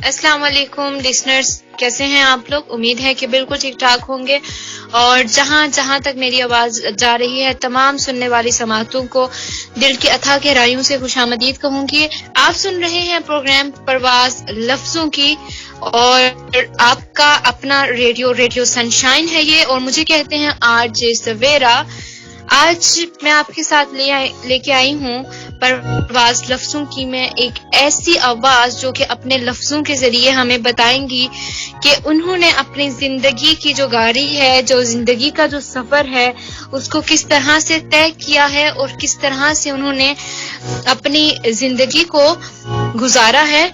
السلام علیکم لسنرز، کیسے ہیں آپ لوگ؟ امید ہے کہ بالکل ٹھیک ٹھاک ہوں گے، اور جہاں جہاں تک میری آواز جا رہی ہے تمام سننے والی سماعتوں کو دل کی اتھا گہرائیوں سے خوش آمدید کہوں گی۔ آپ سن رہے ہیں پروگرام پرواز لفظوں کی، اور آپ کا اپنا ریڈیو سنشائن ہے یہ، اور مجھے کہتے ہیں RJ سویرا۔ آج میں آپ کے ساتھ لے کے آئی ہوں پرواز لفظوں کی میں ایک ایسی آواز جو کہ اپنے لفظوں کے ذریعے ہمیں بتائیں گی کہ انہوں نے اپنی زندگی کی جو گاڑی ہے، جو زندگی کا جو سفر ہے، اس کو کس طرح سے طے کیا ہے اور کس طرح سے انہوں نے اپنی زندگی کو گزارا ہے،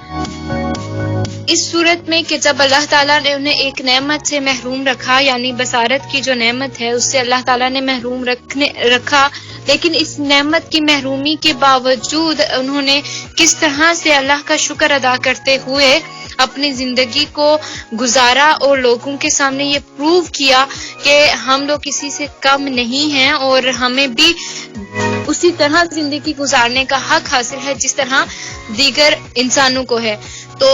اس صورت میں کہ جب اللہ تعالیٰ نے انہیں ایک نعمت سے محروم رکھا، یعنی بصارت کی جو نعمت ہے اس سے اللہ تعالیٰ نے محروم رکھا، لیکن اس نعمت کی محرومی کے باوجود انہوں نے کس طرح سے اللہ کا شکر ادا کرتے ہوئے اپنی زندگی کو گزارا اور لوگوں کے سامنے یہ پروو کیا کہ ہم لوگ کسی سے کم نہیں ہیں اور ہمیں بھی اسی طرح زندگی گزارنے کا حق حاصل ہے جس طرح دیگر انسانوں کو ہے۔ تو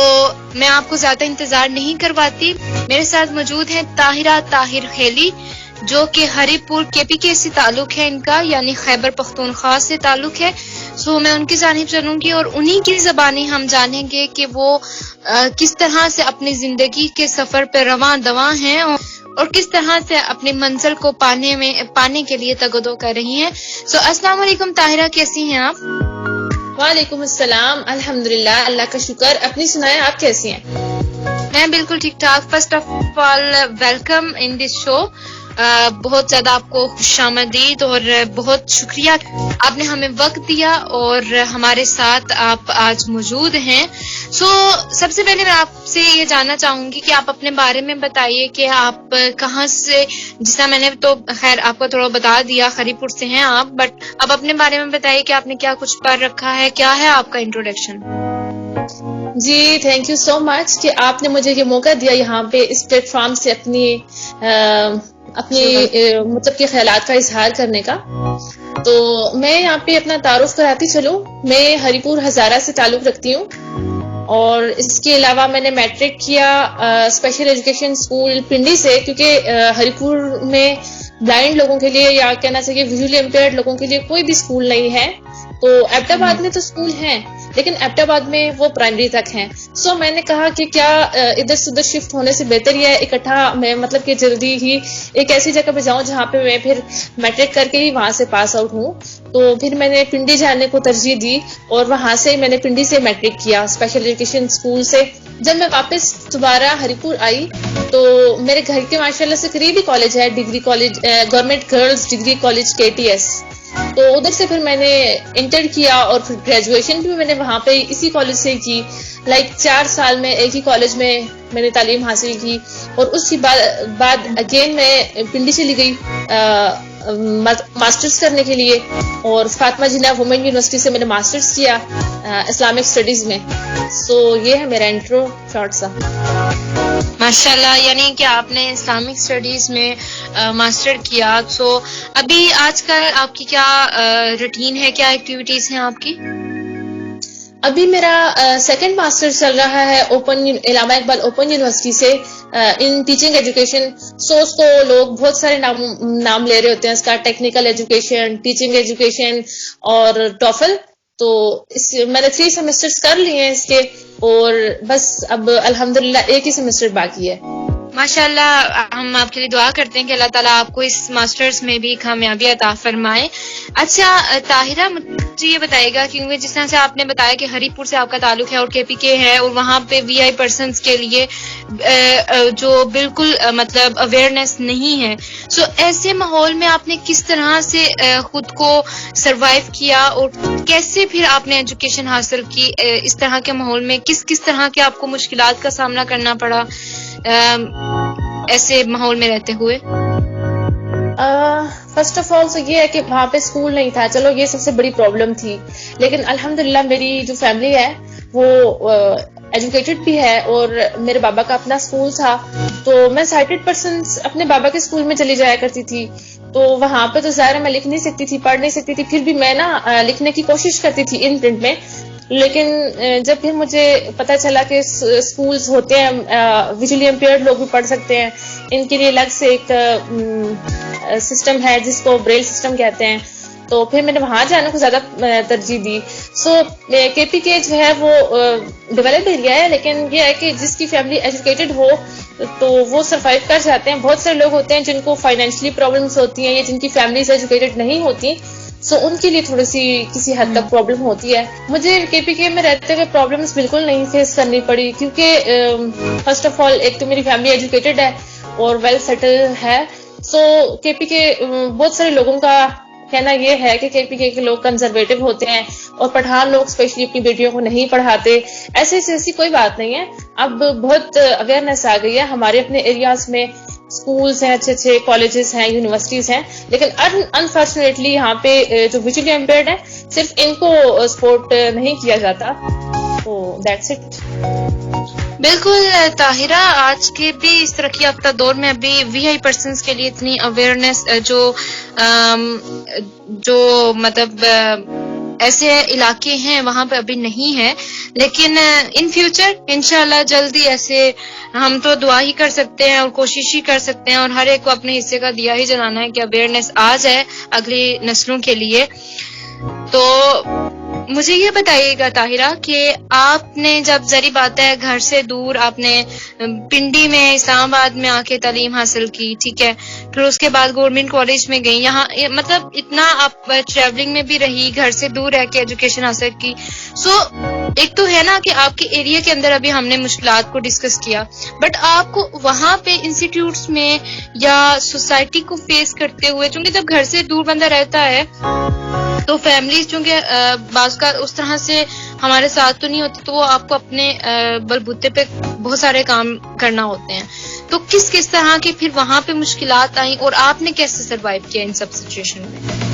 میں آپ کو زیادہ انتظار نہیں کرواتی، میرے ساتھ موجود ہیں طاہرہ طاہر خیلی، جو کہ ہری پور KPK سے تعلق ہے ان کا، یعنی خیبر پختونخوا سے تعلق ہے۔ سو میں ان کی جانب چلوں گی اور انہی کی زبانی ہم جانیں گے کہ وہ کس طرح سے اپنی زندگی کے سفر پہ رواں دواں ہیں اور کس طرح سے اپنی منزل کو پانے کے لیے تگدو کر رہی ہیں۔ سو السلام علیکم طاہرہ، کیسی ہیں آپ؟ وعلیکم السلام، الحمدللہ، اللہ کا شکر۔ اپنی سنائیں، آپ کیسی ہیں؟ میں بالکل ٹھیک ٹھاک۔ First of all welcome in this show. بہت زیادہ آپ کو خوش آمدید اور بہت شکریہ، آپ نے ہمیں وقت دیا اور ہمارے ساتھ آپ آج موجود ہیں۔ سو سب سے پہلے میں آپ سے یہ جاننا چاہوں گی کہ آپ اپنے بارے میں بتائیے کہ آپ کہاں سے، جس طرح میں نے تو خیر آپ کو تھوڑا بتا دیا، ہری پور سے ہیں آپ، بٹ اب اپنے بارے میں بتائیے کہ آپ نے کیا کچھ پڑھ رکھا ہے، کیا ہے آپ کا انٹروڈکشن؟ جی تھینک یو سو مچ کہ آپ نے مجھے یہ موقع دیا یہاں پہ اس پلیٹ فارم سے اپنی مطلب کہ خیالات کا اظہار کرنے کا۔ تو میں یہاں پہ اپنا تعارف کراتی چلوں، میں ہری پور ہزارہ سے تعلق رکھتی ہوں، اور اس کے علاوہ میں نے میٹرک کیا اسپیشل ایجوکیشن اسکول پنڈی سے، کیونکہ ہری پور میں بلائنڈ لوگوں کے لیے یا کہنا چاہیے ویژولی امپیئرڈ لوگوں کے لیے کوئی بھی اسکول نہیں ہے۔ تو ایبٹ آباد میں تو اسکول ہیں لیکن ایبٹ آباد میں وہ پرائمری تک ہیں۔ سو میں نے کہا کہ کیا ادھر سے ادھر شفٹ ہونے سے بہتر یہ ہے اکٹھا میں مطلب کہ جلدی ہی ایک ایسی جگہ پہ جاؤں جہاں پہ میں پھر میٹرک کر کے ہی وہاں سے پاس آؤٹ ہوں۔ تو پھر میں نے پنڈی جانے کو ترجیح دی اور وہاں سے میں نے پنڈی سے میٹرک کیا اسپیشل ایجوکیشن اسکول سے۔ جب میں واپس دوبارہ ہری پور آئی تو میرے گھر کے ماشاءاللہ سے قریبی کالج ہے، degree college, government girls degree college KTS۔ تو ادھر سے پھر میں نے انٹر کیا اور پھر گریجویشن بھی میں نے وہاں پہ اسی کالج سے کی۔ 4 سال میں ایک ہی کالج میں نے تعلیم حاصل کی، اور اس کے بعد اگین میں پنڈی چلی گئی ماسٹرز کرنے کے لیے، اور فاطمہ جناح وومن یونیورسٹی سے میں نے ماسٹرز کیا اسلامک اسٹڈیز میں۔ سو یہ ہے میرا انٹرو شارٹ سا۔ ماشاءاللہ، یعنی کہ آپ نے اسلامک اسٹڈیز میں ماسٹر کیا۔ سو ابھی آج کل آپ کی کیا روٹین ہے، کیا ایکٹیویٹیز ہیں آپ کی؟ ابھی میرا سیکنڈ ماسٹر چل رہا ہے علامہ اقبال اوپن یونیورسٹی سے ان ٹیچنگ ایجوکیشن۔ سوچ تو لوگ بہت سارے نام لے رہے ہوتے ہیں اس کا، ٹیکنیکل ایجوکیشن، ٹیچنگ ایجوکیشن اور ٹوفل۔ تو میں نے 3 سیمسٹرز کر لیے ہیں اس کے، اور بس اب الحمدللہ ایک ہی سیمسٹر باقی ہے۔ ماشاءاللہ، ہم آپ کے لیے دعا کرتے ہیں کہ اللہ تعالیٰ آپ کو اس ماسٹرز میں بھی کامیابی عطا فرمائے۔ اچھا طاہرہ، مجھے یہ بتائے گا کیونکہ جس طرح سے آپ نے بتایا کہ ہری پور سے آپ کا تعلق ہے اور KPK ہے، اور وہاں پہ VI پرسنز کے لیے جو بالکل مطلب اویئرنیس نہیں ہے، سو ایسے ماحول میں آپ نے کس طرح سے خود کو سروائیو کیا اور کیسے پھر آپ نے ایجوکیشن حاصل کی اس طرح کے ماحول میں؟ کس طرح کے آپ کو مشکلات کا سامنا کرنا پڑا ایسے ماحول میں رہتے ہوئے؟ فرسٹ آف آل تو یہ ہے کہ وہاں پہ اسکول نہیں تھا، چلو یہ سب سے بڑی پرابلم تھی، لیکن الحمدللہ میری جو فیملی ہے وہ ایجوکیٹڈ بھی ہے، اور میرے بابا کا اپنا اسکول تھا، تو میں سائٹڈ پرسنس اپنے بابا کے اسکول میں چلی جایا کرتی تھی۔ تو وہاں پہ تو ظاہر میں لکھ نہیں سکتی تھی، پڑھ نہیں سکتی تھی، پھر بھی میں نا لکھنے کی کوشش کرتی تھی ان پرنٹ میں۔ لیکن جب پھر مجھے پتا چلا کہ اسکولز ہوتے ہیں ویژولی امپیئرڈ لوگ بھی پڑھ سکتے ہیں, ان کے لیے الگ سے ایک سسٹم ہے جس کو بریل سسٹم کہتے ہیں, تو پھر میں نے وہاں جانے کو زیادہ ترجیح دی. سو کے پی کے جو ہے وہ ڈیولپ ایریا ہے, لیکن یہ ہے کہ جس کی فیملی ایجوکیٹڈ ہو تو وہ سروائیو کر جاتے ہیں. بہت سارے لوگ ہوتے ہیں جن کو فائنینشلی پرابلمس ہوتی ہیں یا جن کی فیملیز ایجوکیٹڈ نہیں ہوتی, سو ان کے لیے تھوڑی سی کسی حد تک پرابلم ہوتی ہے. مجھے کے پی کے میں رہتے ہوئے پرابلمس بالکل نہیں فیس کرنی پڑی, کیونکہ فرسٹ آف آل ایک تو میری فیملی ایجوکیٹڈ ہے اور ویل سیٹل ہے. سو کے پی کے بہت سارے لوگوں کا کہنا یہ ہے کہ پی کے لوگ کنزرویٹو ہوتے ہیں اور پٹھان لوگ اسپیشلی اپنی بیٹیوں کو نہیں پڑھاتے. ایسی کوئی بات نہیں ہے. اب بہت اویئرنیس آ گئی ہے ہمارے اپنے ایریاز میں, اسکولز ہیں, اچھے کالجز ہیں, یونیورسٹیز ہیں, لیکن انفارچونیٹلی یہاں پہ جو ویژولی امپیئرڈ ہیں صرف ان کو سپورٹ نہیں کیا جاتا. تو دیٹس اٹ. بالکل طاہرہ, آج کے بھی اس ترقی یافتہ دور میں ابھی وی آئی پرسنس کے لیے اتنی اویئرنیس جو مطلب ایسے علاقے ہیں وہاں پہ ابھی نہیں ہے, لیکن ان فیوچر انشاءاللہ جلدی ایسے ہم تو دعا ہی کر سکتے ہیں اور کوشش ہی کر سکتے ہیں اور ہر ایک کو اپنے حصے کا دیا ہی جلانا ہے کہ اویئرنیس آ جائے اگلی نسلوں کے لیے. تو مجھے یہ بتائیے گا طاہرہ کہ آپ نے جب ذری بات ہے گھر سے دور آپ نے پنڈی میں اسلام آباد میں آ کے تعلیم حاصل کی, ٹھیک ہے, پھر اس کے بعد گورنمنٹ کالج میں گئی, یہاں مطلب اتنا آپ ٹریولنگ میں بھی رہی, گھر سے دور رہ کے ایجوکیشن حاصل کی. سو ایک تو ہے نا کہ آپ کے ایریا کے اندر ابھی ہم نے مشکلات کو ڈسکس کیا, بٹ آپ کو وہاں پہ انسٹیٹیوٹس میں یا سوسائٹی کو فیس کرتے ہوئے, چونکہ جب گھر سے دور بندہ رہتا ہے تو فیملیز چونکہ بعض کا اس طرح سے ہمارے ساتھ تو نہیں ہوتی, تو وہ آپ کو اپنے بلبوتے پہ بہت سارے کام کرنا ہوتے ہیں. تو کس طرح کے پھر وہاں پہ مشکلات آئیں اور آپ نے کیسے سروائیو کیا ان سب سچویشن میں؟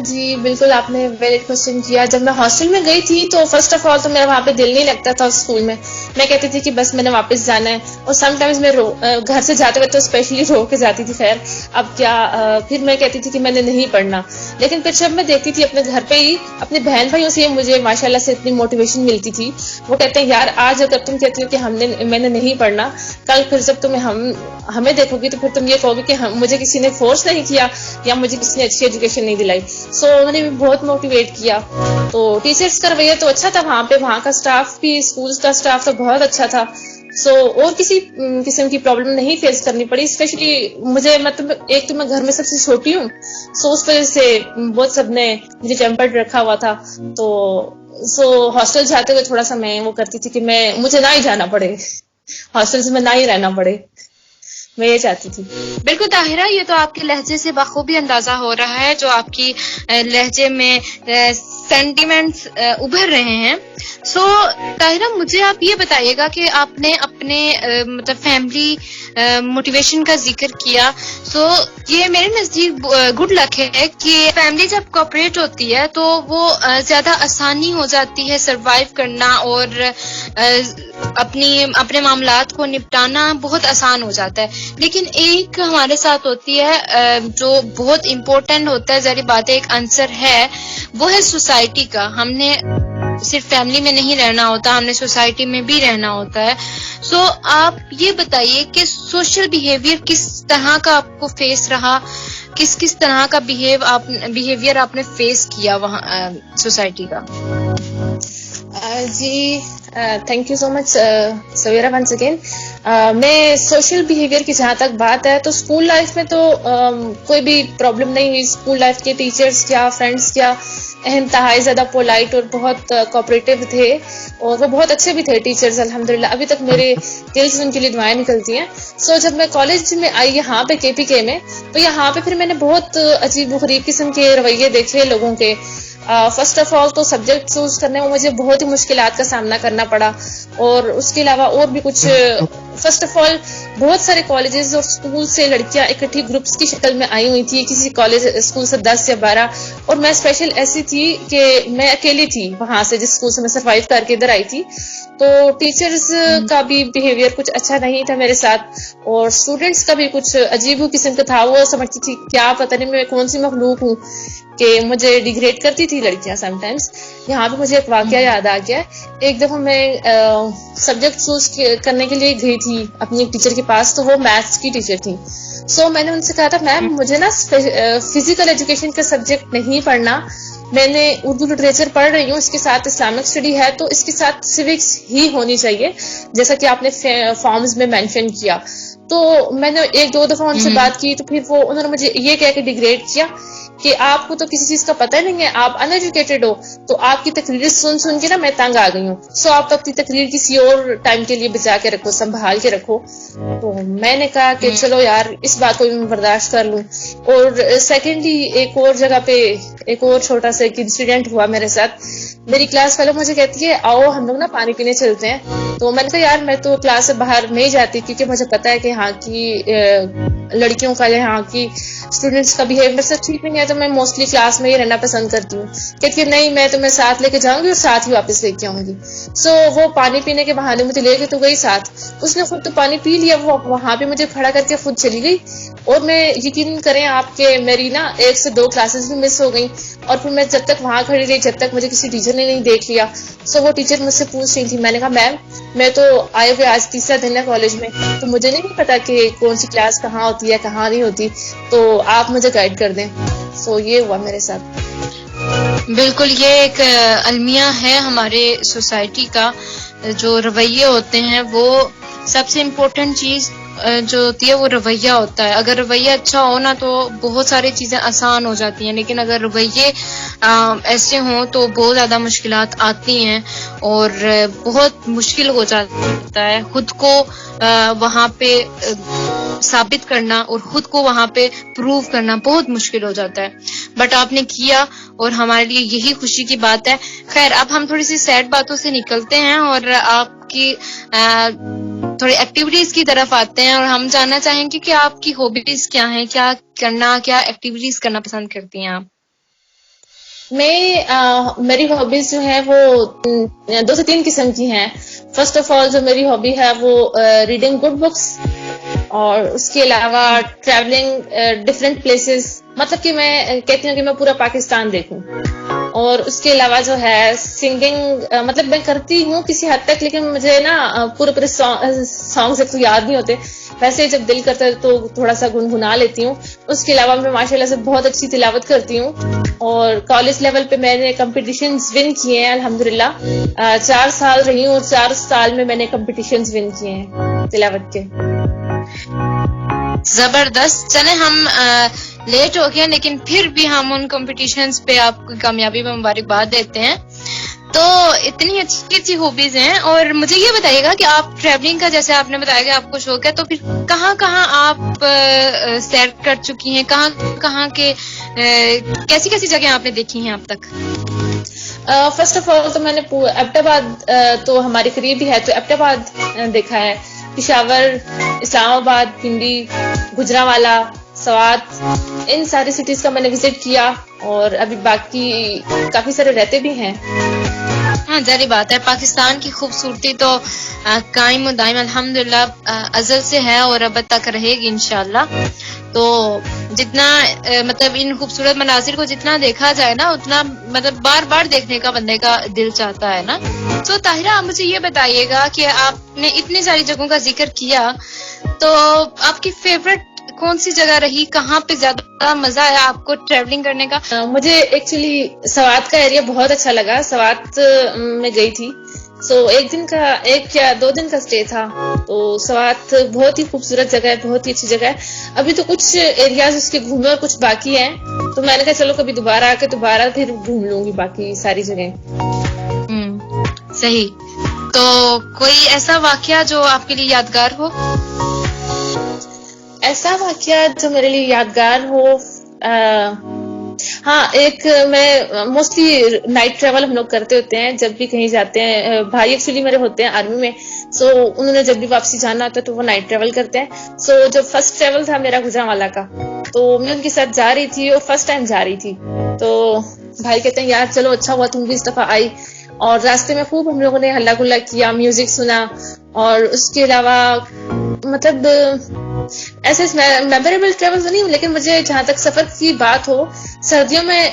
جی بالکل, آپ نے ویلڈ کوشچن کیا. جب میں ہاسٹل میں گئی تھی تو فرسٹ آف آل تو میرا وہاں پہ دل نہیں لگتا تھا اسکول میں. میں کہتی تھی کہ بس میں نے واپس جانا ہے, اور سم ٹائمز میں گھر سے جاتے ہوئے تو اسپیشلی رو کے جاتی تھی. خیر اب کیا, پھر میں کہتی تھی کہ میں نے نہیں پڑھنا, لیکن پھر جب میں دیکھتی تھی اپنے گھر پہ ہی اپنے بہن بھائیوں سے مجھے ماشاءاللہ سے اتنی موٹیویشن ملتی تھی. وہ کہتے ہیں یار آج اگر تم کہتی ہو کہ میں نے نہیں پڑھنا, کل پھر جب تمہیں ہمیں دیکھو گی تو پھر تم یہ کہو گی کہ مجھے کسی نے فورس نہیں کیا یا مجھے کسی نے اچھی ایجوکیشن نہیں دلائی. سو انہوں نے بھی بہت موٹیویٹ کیا. تو ٹیچرز کا رویہ تو اچھا تھا وہاں پہ, وہاں کا اسٹاف بھی, اسکولز کا اسٹاف تو بہت اچھا تھا. سو اور کسی قسم کی پرابلم نہیں فیس کرنی پڑی. اسپیشلی مجھے مطلب ایک تو میں گھر میں سب سے چھوٹی ہوں, سو اس وجہ سے بہت سب نے مجھے ٹیمپرڈ رکھا ہوا تھا. تو ہاسٹل جاتے ہوئے تھوڑا سا میں وہ کرتی تھی کہ مجھے نہ ہی جانا پڑے, ہاسٹل سے میں نہ ہی رہنا پڑے, میں یہ چاہتی تھی. بالکل طاہرہ, یہ تو آپ کے لہجے سے بخوبی اندازہ ہو رہا ہے جو آپ کی لہجے میں سینٹیمنٹس ابھر رہے ہیں. سو طاہرہ مجھے آپ یہ بتائیے گا کہ آپ نے اپنے مطلب فیملی موٹیویشن کا ذکر کیا. سو یہ میرے نزدیک گڈ لک ہے کہ فیملی جب کوآپریٹ ہوتی ہے تو وہ زیادہ آسانی ہو جاتی ہے سروائیو کرنا, اور اپنے معاملات کو نپٹانا بہت آسان ہو جاتا ہے. لیکن ایک ہمارے ساتھ ہوتی ہے جو بہت امپورٹنٹ ہوتا ہے, ذری بات ہے ایک عنصر ہے, وہ ہے سوسائٹی کا. ہم نے صرف فیملی میں نہیں رہنا ہوتا, ہم نے سوسائٹی میں بھی رہنا ہوتا ہے. سو آپ یہ بتائیے کہ سوشل بیہیویئر کس طرح کا آپ کو فیس رہا, کس طرح کا بیہیویئر آپ نے فیس کیا وہاں سوسائٹی کا؟ جی thank you so much Sawera once again. میں سوشل بیہیویئر کی جہاں تک بات ہے تو اسکول لائف میں تو کوئی بھی پرابلم نہیں ہوئی. اسکول لائف کے ٹیچرز کیا, فرینڈس کیا, انتہائی زیادہ پولائٹ اور بہت کوآپریٹو تھے, اور وہ بہت اچھے بھی تھے ٹیچرز الحمدللہ. ابھی تک میرے دل سے ان کے لیے دعائیں نکلتی ہیں. سو جب میں کالج میں آئی یہاں پہ کے پی کے میں, تو یہاں پہ پھر میں نے بہت عجیب و غریب قسم کے رویے دیکھے لوگوں کے. فرسٹ آف آل تو سبجیکٹ چوز کرنے میں مجھے بہت ہی مشکلات کا سامنا کرنا پڑا, اور اس کے علاوہ اور بھی کچھ. فرسٹ آف آل بہت سارے کالجز اور اسکول سے لڑکیاں اکٹھی گروپس کی شکل میں آئی ہوئی تھی, کسی کالج اسکول سے 10 یا 12, اور میں اسپیشل ایسی تھی کہ میں اکیلی تھی وہاں سے جس اسکول سے میں سروائیو کر کے ادھر آئی تھی. تو ٹیچرز کا بھی بیہیویئر کچھ اچھا نہیں تھا میرے ساتھ, اور اسٹوڈینٹس کا بھی کچھ عجیب قسم کا تھا. وہ سمجھتی تھی کیا پتہ نہیں میں کون سی مخلوق ہوں کہ مجھے ڈیگریڈ کرتی تھی لڑکیاں سم ٹائمس. یہاں پہ مجھے ایک واقعہ یاد آ گیا. ایک دفعہ میں سبجیکٹ چوز کرنے کے لیے گئی تھی اپنی ایک ٹیچر کے پاس, تو وہ میتھس کی ٹیچر تھی. سو میں نے ان سے کہا تھا میم مجھے نا فزیکل ایجوکیشن کا سبجیکٹ نہیں پڑھنا, میں نے اردو لٹریچر پڑھ رہی ہوں, اس کے ساتھ اسلامک اسٹڈی ہے, تو اس کے ساتھ سیوکس ہی ہونی چاہیے جیسا کہ آپ نے فارمز میں مینشن کیا. تو میں نے ایک دو دفعہ ان سے بات کی, تو پھر انہوں نے مجھے یہ کہہ کے ڈیگریڈ کیا کہ آپ کو تو کسی چیز کا پتہ نہیں ہے, آپ ان ایجوکیٹڈ ہو. تو آپ کی تقریر سن کے نا میں تنگ آ گئی ہوں. سو آپ اپنی تقریر کسی اور ٹائم کے لیے بچا کے رکھو, سنبھال کے رکھو. تو میں نے کہا کہ چلو یار اس بات کو بھی میں برداشت کر لوں. اور سیکنڈلی ایک اور جگہ پہ ایک اور چھوٹا سا ایک انسیڈنٹ ہوا میرے ساتھ. میری کلاس فیلو مجھے کہتی ہے آؤ ہم لوگ نا پانی پینے چلتے ہیں. تو میں نے کہا یار میں تو کلاس سے باہر نہیں جاتی, کیونکہ مجھے پتا ہے کہ یہاں کی لڑکیوں کا یہاں کی اسٹوڈینٹس کا بیہیویئر سب ٹھیک نہیں ہے, تو میں موسٹلی کلاس میں ہی رہنا پسند کرتی ہوں. کہتی ہے نہیں میں تمہیں ساتھ لے کے جاؤں گی اور ساتھ ہی واپس لے کے آؤں گی. سو وہ پانی پینے کے بہانے مجھے لے کے تو گئی ساتھ, اس نے خود تو پانی پی لیا, وہ وہاں پہ مجھے کھڑا کر کے خود چلی گئی. اور میں یقین کریں آپ کے میری نا 1 سے 2 کلاسز بھی مس ہو گئی. اور پھر میں جب تک وہاں کھڑی رہی جب تک مجھے کسی ٹیچر نے نہیں دیکھ لیا. سو وہ ٹیچر مجھ سے پوچھ رہی تھی, میں نے کہا میم میں تو آئے ہوئے آج 3را دن ہے کالج میں, تو مجھے نہیں پتا کہ کون سی کلاس کہاں ہوتی ہے کہاں نہیں ہوتی, تو آپ مجھے گائیڈ کر دیں. سو یہ ہوا میرے ساتھ. بالکل, یہ ایک المیہ ہے ہمارے سوسائٹی کا. جو رویے ہوتے ہیں وہ سب سے امپورٹنٹ چیز جو ہوتی ہے وہ رویہ ہوتا ہے. اگر رویہ اچھا ہو نا تو بہت ساری چیزیں آسان ہو جاتی ہیں, لیکن اگر رویے ایسے ہوں تو بہت زیادہ مشکلات آتی ہیں اور بہت مشکل ہو جاتا ہے خود کو وہاں پہ ثابت کرنا اور خود کو وہاں پہ پروو کرنا بہت مشکل ہو جاتا ہے. بٹ آپ نے کیا اور ہمارے لیے یہی خوشی کی بات ہے. خیر اب ہم تھوڑی سی سیڈ باتوں سے نکلتے ہیں اور آپ کی تھوڑی ایکٹیویٹیز کی طرف آتے ہیں, اور ہم جاننا چاہیں گے کہ آپ کی ہابیز کیا ہیں, کیا کرنا, کیا ایکٹیویٹیز کرنا پسند کرتی ہیں آپ؟ میری ہابیز جو ہیں وہ 2 سے 3 قسم کی ہیں. فرسٹ آف آل جو میری ہابی ہے وہ ریڈنگ گڈ بکس, اور اس کے علاوہ ٹریولنگ ڈفرینٹ پلیسز, مطلب کہ میں کہتی ہوں کہ میں پورا پاکستان دیکھوں. اور اس کے علاوہ جو ہے سنگنگ, مطلب میں کرتی ہوں کسی حد تک, لیکن مجھے نا پورے سانگز تو یاد نہیں ہوتے. ویسے جب دل کرتا ہے تو تھوڑا سا گنگنا لیتی ہوں. اس کے علاوہ میں ماشاءاللہ سے بہت اچھی تلاوت کرتی ہوں, اور کالج لیول پہ میں نے کمپٹیشنز ون کیے ہیں الحمدللہ. 4 سال رہی ہوں اور 4 سال میں نے کمپٹیشنز ون کیے ہیں تلاوت کے. زبردست. چلیں ہم لیٹ ہو گئے لیکن پھر بھی ہم ان کمپٹیشنز پہ آپ کی کامیابی میں مبارکباد دیتے ہیں. تو اتنی اچھی ہابیز ہیں. اور مجھے یہ بتائیے گا کہ آپ ٹریولنگ کا جیسے آپ نے بتایا کہ آپ کو شوق ہے, تو پھر کہاں کہاں آپ سیر کر چکی ہیں, کہاں کہاں کے کیسی کیسی جگہیں آپ نے دیکھی ہیں اب تک؟ فرسٹ آف آل تو میں نے ایبٹ آباد تو ہمارے قریب ہی ہے, تو ایبٹ آباد دیکھا ہے, پشاور, اسلام آباد, پنڈی, گجرانوالا, سوات, ان ساری سٹیز کا میں نے وزٹ کیا. اور ابھی باقی کافی سارے رہتے بھی ہیں. ہاں ظاہر بات ہے, پاکستان کی خوبصورتی تو قائم و دائم الحمدللہ ازل سے ہے اور اب تک رہے گی انشاءاللہ. تو جتنا مطلب ان خوبصورت مناظر کو جتنا دیکھا جائے نا اتنا مطلب بار بار دیکھنے کا بندے کا دل چاہتا ہے نا. تو طاہرہ آپ مجھے یہ بتائیے گا کہ آپ نے اتنی ساری جگہوں کا ذکر کیا, تو آپ کی فیوریٹ کون سی جگہ رہی, کہاں پہ زیادہ مزہ آیا آپ کو ٹریولنگ کرنے کا؟ مجھے ایکچولی سوات کا ایریا بہت اچھا لگا. سوات میں گئی تھی, سو 1 یا 2 دن کا اسٹے تھا. تو سوات بہت ہی خوبصورت جگہ ہے, بہت ہی اچھی جگہ ہے. ابھی تو کچھ ایریاز اس کے گھومے اور کچھ باقی ہیں, تو میں نے کہا چلو کبھی دوبارہ آ کے دوبارہ پھر گھوم لوں گی باقی ساری جگہیں. صحیح. تو کوئی ایسا واقعہ جو آپ کے لیے یادگار ہو؟ ایسا واقعہ جو میرے لیے یادگار ہو, ہاں ایک میں موسٹلی نائٹ ٹریول ہم لوگ کرتے ہوتے ہیں جب بھی کہیں جاتے ہیں. بھائی ایکچولی میرے ہوتے ہیں آرمی میں, سو انہوں نے جب بھی واپسی جانا ہوتا ہے تو وہ نائٹ ٹریول کرتے ہیں. سو جو فرسٹ ٹریول تھا میرا گجرانوالا کا, تو میں ان کے ساتھ جا رہی تھی اور فرسٹ ٹائم جا رہی تھی. تو بھائی کہتے ہیں یار چلو اچھا ہوا تم بھی اس دفعہ آئی. اور راستے میں خوب ہم لوگوں نے ہلا گلا کیا, میوزک سنا, اور اس کے علاوہ مطلب ایسے میموریبل ٹریول تو نہیں, لیکن مجھے جہاں تک سفر کی بات ہو سردیوں میں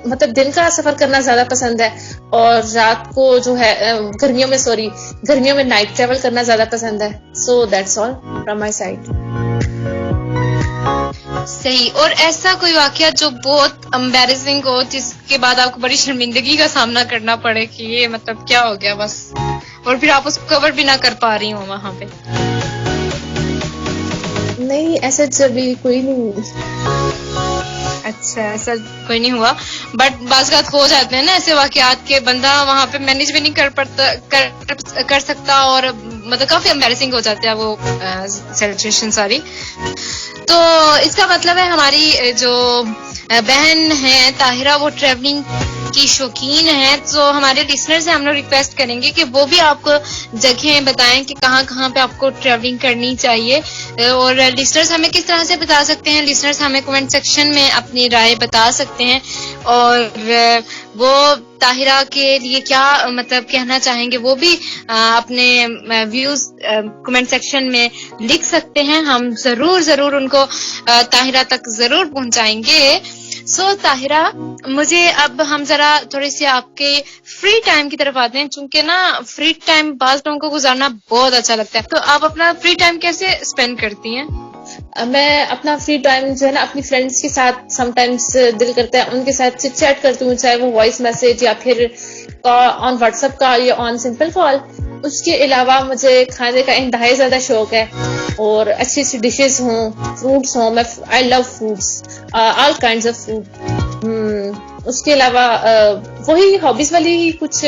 مطلب دن کا سفر کرنا زیادہ پسند ہے، اور رات کو جو ہے گرمیوں میں نائٹ ٹریول کرنا زیادہ پسند ہے. So that's all from my side. صحیح. اور ایسا کوئی واقعہ جو بہت امبیرسنگ ہو جس کے بعد آپ کو بڑی شرمندگی کا سامنا کرنا پڑے کہ یہ مطلب کیا ہو گیا بس، اور پھر آپ اس کو کور بھی نہ کر پا رہی ہوں وہاں پہ؟ نہیں، ایسا جبھی کوئی نہیں. اچھا، ایسا کوئی نہیں ہوا، بٹ بعض اوقات ہو جاتے ہیں نا ایسے واقعات کے بندہ وہاں پہ مینج بھی نہیں کر سکتا، اور مطلب کافی امبیرسنگ ہو جاتے ہیں وہ سچویشن ساری. تو اس کا مطلب ہے ہماری جو بہن ہے طاہرہ وہ ٹریولنگ کی شوقین ہے، تو ہمارے لسنر سے ہم لوگ ریکویسٹ کریں گے کہ وہ بھی آپ کو جگہیں بتائیں کہ کہاں کہاں پہ آپ کو ٹریولنگ کرنی چاہیے. اور لسنرز ہمیں کس طرح سے بتا سکتے ہیں؟ لسنرز ہمیں کمنٹ سیکشن میں اپنی رائے بتا سکتے ہیں، اور وہ طاہرہ کے لیے کیا مطلب کہنا چاہیں گے وہ بھی اپنے ویوز کمنٹ سیکشن میں لکھ سکتے ہیں. ہم ضرور ان کو طاہرہ تک ضرور پہنچائیں گے. سو طاہرہ، مجھے اب ہم ذرا تھوڑی سی آپ کے فری ٹائم کی طرف آتے ہیں، چونکہ نا فری ٹائم بعض لوگوں کو گزارنا بہت اچھا لگتا ہے. تو آپ اپنا فری ٹائم کیسے اسپینڈ کرتی ہیں؟ میں اپنا فری ٹائم جو ہے نا اپنی فرینڈس کے ساتھ سم ٹائمس دل کرتا ہے ان کے ساتھ چٹ چیٹ کرتی ہوں، چاہے وہ وائس میسج یا پھر آن واٹس ایپ کال یا آن سمپل کال. اس کے علاوہ مجھے کھانے کا انتہائی زیادہ شوق ہے، اور اچھی اچھی ڈشز ہوں، فروٹس ہوں. میں I love fruits, all kinds of fruit. اس کے علاوہ وہی ہابیز والی ہی کچھ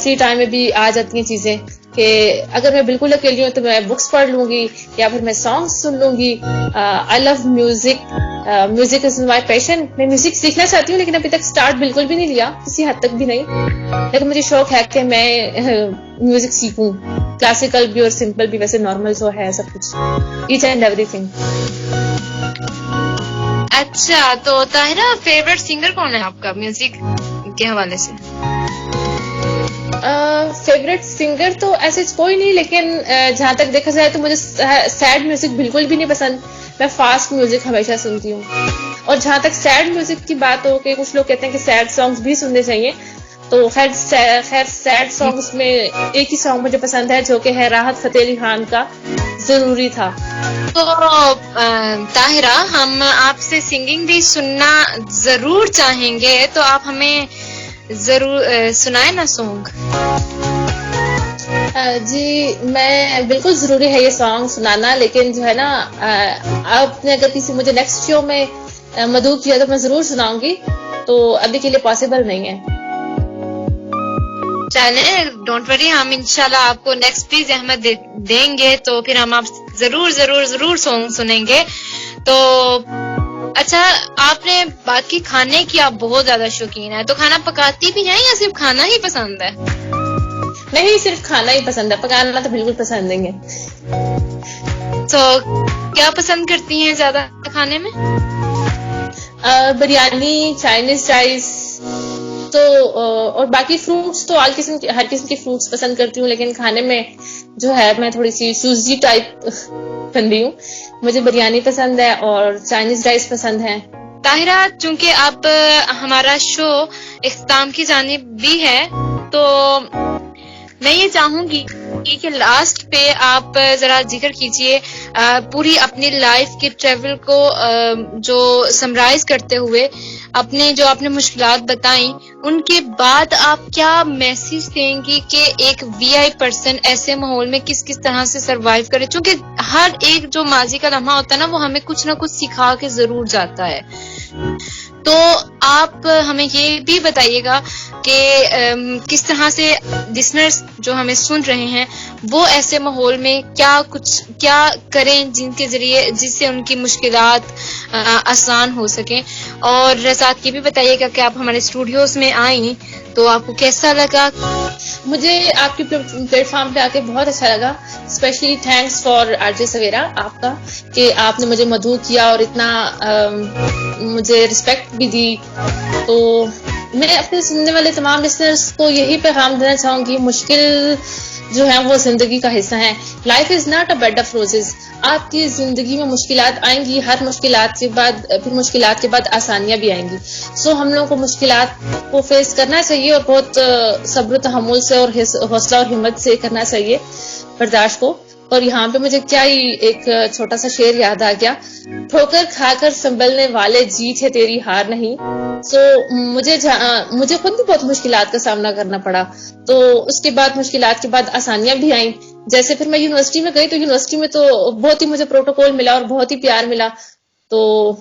فری ٹائم میں بھی آ جاتی ہیں چیزیں، کہ اگر میں بالکل اکیلی ہوں تو میں بکس پڑھ لوں گی، یا پھر میں سانگس سن لوں گی. آئی لو میوزک، میوزک از مائی پیشن. میں میوزک سیکھنا چاہتی ہوں لیکن ابھی تک اسٹارٹ بالکل بھی نہیں لیا، کسی حد تک بھی نہیں، لیکن مجھے شوق ہے کہ میں میوزک سیکھوں، کلاسیکل بھی اور سمپل بھی، ویسے نارمل جو ہے سب کچھ، ایچ اینڈ ایوری تھنگ. اچھا، تو طاہرہ فیوریٹ سنگر کون ہے آپ کا میوزک کے حوالے سے؟ فیوریٹ سنگر تو ایسے کوئی نہیں، لیکن جہاں تک دیکھا جائے تو مجھے سیڈ میوزک بالکل بھی نہیں پسند. میں فاسٹ میوزک ہمیشہ سنتی ہوں. اور جہاں تک سیڈ میوزک کی بات ہو کہ کچھ لوگ کہتے ہیں کہ سیڈ سانگس بھی سننے چاہیے، تو خیر سیڈ سانگس میں ایک ہی سانگ مجھے پسند ہے جو کہ ہے راحت فتح علی خان کا ضروری تھا. تو طاہرہ، ہم آپ سے سنگنگ بھی سننا ضرور چاہیں گے، تو آپ ہمیں ضرور سنائیں نا سانگ. جی، میں بالکل ضروری ہے یہ سانگ سنانا، لیکن جو ہے نا آپ نے اگر کسی مجھے نیکسٹ شو میں مدعو کیا تو میں ضرور سناؤں گی، تو ابھی کے لیے پاسبل نہیں ہے. چلیں، ڈونٹ وری، ہم انشاءاللہ آپ کو نیکسٹ بھی زحمت دیں گے، تو پھر ہم آپ ضرور سانگ سنیں گے. تو اچھا، آپ نے بات کی کھانے کی، آپ بہت زیادہ شوقین ہے، تو کھانا پکاتی بھی ہیں یا صرف کھانا ہی پسند ہے؟ نہیں، صرف کھانا ہی پسند ہے، پکانا تو بالکل پسند نہیں ہے. تو کیا پسند کرتی ہیں زیادہ کھانے میں؟ بریانی، چائنیز رائس، تو اور باقی فروٹس تو ہر قسم کے فروٹس پسند کرتی ہوں، لیکن کھانے میں جو ہے میں تھوڑی سی چوزی ٹائپ بندی ہوں. مجھے بریانی پسند ہے اور چائنیز رائس پسند ہے. طاہرہ، چونکہ اب ہمارا شو اختتام کی جانب بھی ہے، تو میں یہ چاہوں گی کہ لاسٹ پہ آپ ذرا ذکر کیجئے پوری اپنی لائف کے ٹریول کو جو سمرائز کرتے ہوئے جو آپ نے مشکلات بتائیں، ان کے بعد آپ کیا میسج دیں گی کہ ایک وی آئی پرسن ایسے ماحول میں کس طرح سے سروائیو کرے؟ چونکہ ہر ایک جو ماضی کا لمحہ ہوتا ہے نا، وہ ہمیں کچھ نہ کچھ سکھا کے ضرور جاتا ہے. تو آپ ہمیں یہ بھی بتائیے گا کہ کس طرح سے لسنرز جو ہمیں سن رہے ہیں وہ ایسے ماحول میں کیا کریں جس سے ان کی مشکلات آسان ہو سکیں. اور ساتھ یہ بھی بتائیے گا کہ آپ ہمارے اسٹوڈیوز میں آئیں تو آپ کو کیسا لگا؟ مجھے آپ کی پلیٹ فارم پہ آ کے بہت اچھا لگا. Specially thanks for R J Sawera, آپ کا، کہ آپ نے مجھے مدعو کیا اور اتنا مجھے رسپیکٹ بھی دی. تو میں اپنے سننے والے تمام لسنرز کو یہی پیغام دینا چاہوں گی، مشکل جو ہیں وہ زندگی کا حصہ ہیں. Life is not a bad of roses. آپ کی زندگی میں مشکلات آئیں گی, ہر مشکلات کے بعد پھر مشکلات کے بعد آسانیاں بھی آئیں گی. سو ہم لوگوں کو مشکلات کو فیس کرنا چاہیے, اور بہت صبر و تحمل سے اور حوصلہ اور ہمت سے کرنا چاہیے برداشت کو. اور یہاں پہ مجھے کیا ہی ایک چھوٹا سا شعر یاد آ گیا, ٹھوکر کھا کر سنبھلنے والے جیت ہے تیری ہار نہیں. سو مجھے خود بھی بہت مشکلات کا سامنا کرنا پڑا, تو اس کے بعد مشکلات کے بعد آسانیاں بھی آئیں. جیسے پھر میں یونیورسٹی میں گئی, تو یونیورسٹی میں تو بہت ہی مجھے پروٹوکول ملا اور بہت ہی پیار ملا. تو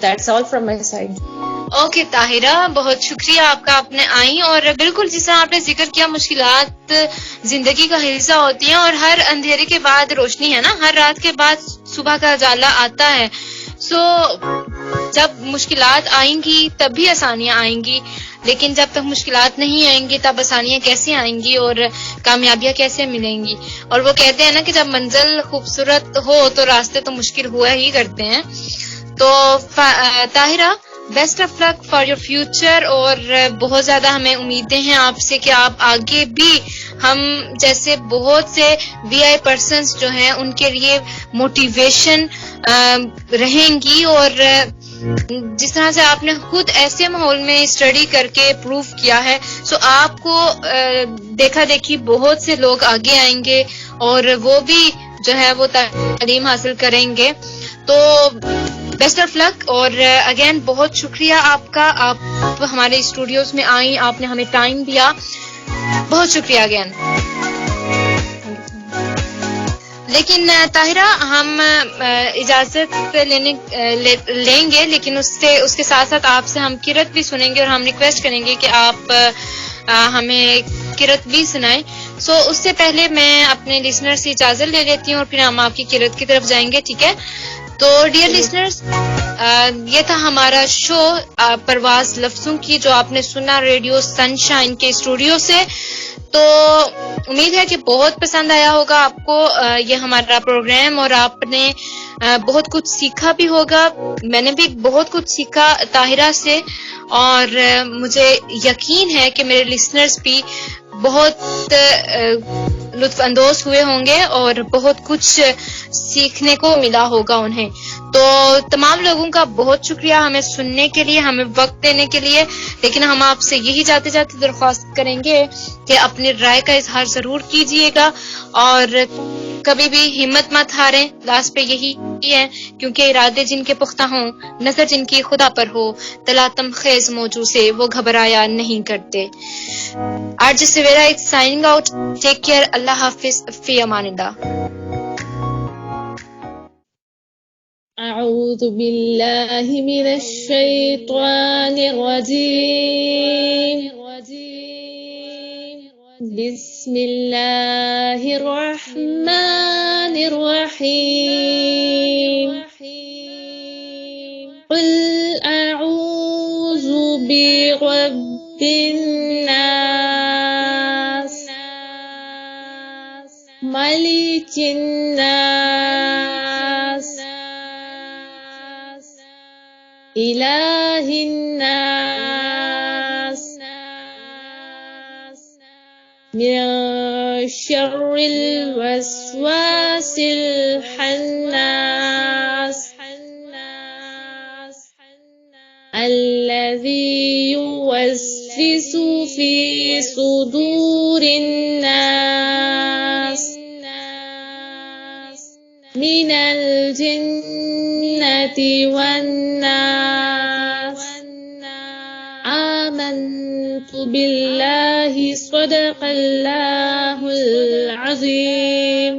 that's all from my side. Okay Tahira, بہت شکریہ آپ کا, آپ نے آئی. اور بالکل جس طرح آپ نے ذکر کیا, مشکلات زندگی کا حصہ ہوتی ہیں, اور ہر اندھیرے کے بعد روشنی ہے نا, ہر رات کے بعد صبح کا اجالا آتا ہے. سو جب مشکلات آئیں گی تب بھی آسانیاں آئیں گی, لیکن جب تک مشکلات نہیں آئیں گی تب آسانیاں کیسے آئیں گی اور کامیابیاں کیسے ملیں گی. اور وہ کہتے ہیں نا کہ جب منزل خوبصورت ہو تو راستے تو مشکل ہوا ہی کرتے ہیں. تو Tahira, best of luck for your future, اور بہت زیادہ ہمیں امیدیں ہیں آپ سے کہ آپ آگے بھی ہم جیسے بہت سے وی آئی پرسنس جو ہیں ان کے لیے موٹیویشن رہیں گی. اور جس طرح سے آپ نے خود ایسے ماحول میں اسٹڈی کر کے پروف کیا ہے, سو آپ کو دیکھا دیکھی بہت سے لوگ آگے آئیں گے اور وہ بھی جو ہے وہ تعلیم حاصل کریں گے. تو بیسٹ آف لک, اور اگین بہت شکریہ آپ کا, آپ ہمارے اسٹوڈیوز میں آئیں, آپ نے ہمیں ٹائم دیا, بہت شکریہ اگین. لیکن طاہرہ, ہم اجازت لیں گے, لیکن اس کے ساتھ ساتھ آپ سے ہم قرت بھی سنیں گے, اور ہم ریکویسٹ کریں گے کہ آپ ہمیں قرت بھی سنائیں. سو اس سے پہلے میں اپنے لسنر سے اجازت لے لیتی ہوں, اور پھر ہم آپ کی قرت کی طرف جائیں گے, ٹھیک ہے؟ تو ڈیئر لسنرز, یہ تھا ہمارا شو پرواز لفظوں کی, جو آپ نے سنا ریڈیو سن شائن کے اسٹوڈیو سے. تو امید ہے کہ بہت پسند آیا ہوگا آپ کو یہ ہمارا پروگرام, اور آپ نے بہت کچھ سیکھا بھی ہوگا. میں نے بھی بہت کچھ سیکھا طاہرہ سے, اور مجھے یقین ہے کہ میرے لسنرز بھی بہت لطف اندوز ہوئے ہوں گے اور بہت کچھ سیکھنے کو ملا ہوگا انہیں. تو تمام لوگوں کا بہت شکریہ ہمیں سننے کے لیے, ہمیں وقت دینے کے لیے. لیکن ہم آپ سے یہی جاتے جاتے درخواست کریں گے کہ اپنی رائے کا اظہار ضرور کیجیے گا, اور کبھی بھی ہمت مت ہاریں. لاسٹ پہ یہی ہے, کیونکہ ارادے جن کے پختہ ہوں, نظر جن کی خدا پر ہو, تلاتم خیز موجوں سے وہ گھبرایا نہیں کرتے. RJ Savera is signing out. Take care. Allah Hafiz. Fi Aman Allah. أعوذ بالله من الشيطان الرجيم. بسم الله الرحمن الرحيم. قل أعوذ برب الناس, ملك الناس, إله الناس, من شر الوسواس الخناس, الذي يوسوس في صدور الناس من الجنة والناس. آمنت بالله, صدق الله العظيم.